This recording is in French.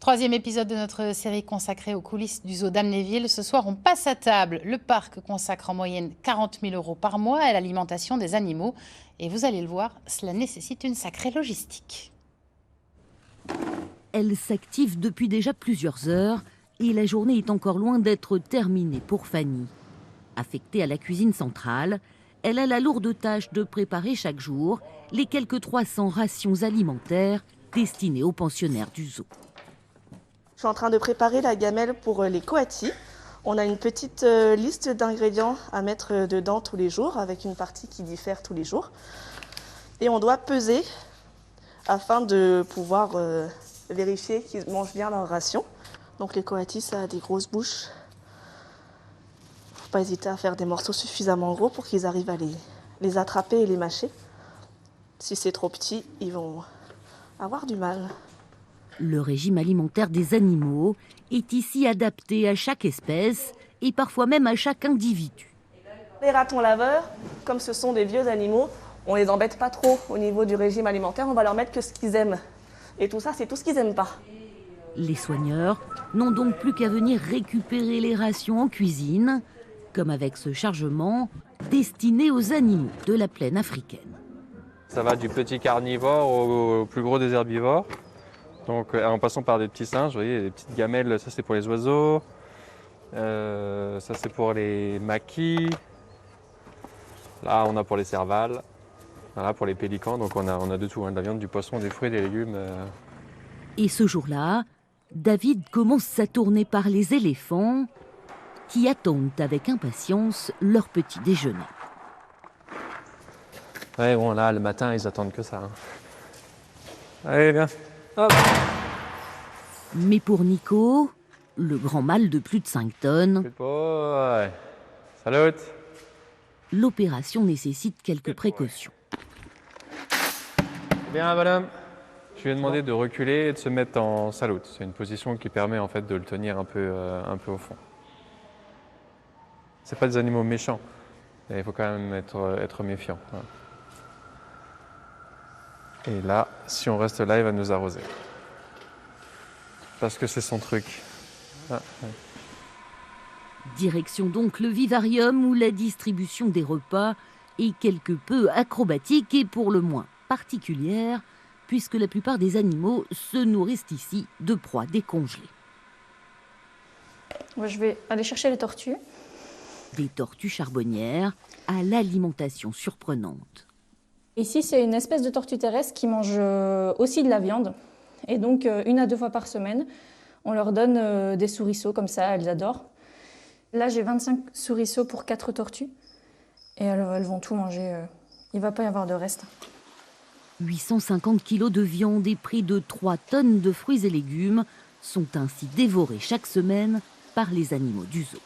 Troisième épisode de notre série consacrée aux coulisses du zoo d'Amnéville. Ce soir, on passe à table. Le parc consacre en moyenne 40 000 € par mois à l'alimentation des animaux. Et vous allez le voir, cela nécessite une sacrée logistique. Elle s'active depuis déjà plusieurs heures et la journée est encore loin d'être terminée pour Fanny. Affectée à la cuisine centrale, elle a la lourde tâche de préparer chaque jour les quelques 300 rations alimentaires destinées aux pensionnaires du zoo. Je suis en train de préparer la gamelle pour les coatis. On a une petite liste d'ingrédients à mettre dedans tous les jours, avec une partie qui diffère tous les jours. Et on doit peser afin de pouvoir vérifier qu'ils mangent bien leur ration. Donc les coatis, ça a des grosses bouches. Faut pas hésiter à faire des morceaux suffisamment gros pour qu'ils arrivent à les attraper et les mâcher. Si c'est trop petit, ils vont avoir du mal. Le régime alimentaire des animaux est ici adapté à chaque espèce et parfois même à chaque individu. Les ratons laveurs, comme ce sont des vieux animaux, on les embête pas trop au niveau du régime alimentaire, on va leur mettre que ce qu'ils aiment. Et tout ça, c'est tout ce qu'ils n'aiment pas. Les soigneurs n'ont donc plus qu'à venir récupérer les rations en cuisine, comme avec ce chargement destiné aux animaux de la plaine africaine. Ça va du petit carnivore au plus gros des herbivores. Donc en passant par des petits singes, vous voyez, des petites gamelles, ça c'est pour les oiseaux, ça c'est pour les maquis, là on a pour les servales, voilà, pour les pélicans, donc on a de tout, hein, de la viande, du poisson, des fruits, des légumes. Et ce jour-là, David commence à tourner par les éléphants qui attendent avec impatience leur petit déjeuner. Ouais, bon là le matin ils attendent que ça. Hein. Allez viens. Hop. Mais pour Nico, le grand mâle de plus de 5 tonnes, Ouais. Salut. l'opération nécessite quelques précautions. Bien bonhomme. Je lui ai demandé de reculer et de se mettre en saloute. C'est une position qui permet en fait de le tenir un peu au fond. C'est pas des animaux méchants, mais il faut quand même être méfiant. Voilà. Et là, si on reste là, il va nous arroser. Parce que c'est son truc. Ah, ouais. Direction donc le vivarium où la distribution des repas est quelque peu acrobatique et pour le moins particulière, puisque la plupart des animaux se nourrissent ici de proies décongelées. Je vais aller chercher les tortues. Des tortues charbonnières à l'alimentation surprenante. Ici, c'est une espèce de tortue terrestre qui mange aussi de la viande. Et donc, 1 à 2 fois par semaine, on leur donne des souriceaux comme ça, elles adorent. Là, j'ai 25 souriceaux pour 4 tortues. Et elles vont tout manger. Il ne va pas y avoir de reste. 850 kilos de viande et près de 3 tonnes de fruits et légumes sont ainsi dévorés chaque semaine par les animaux du zoo.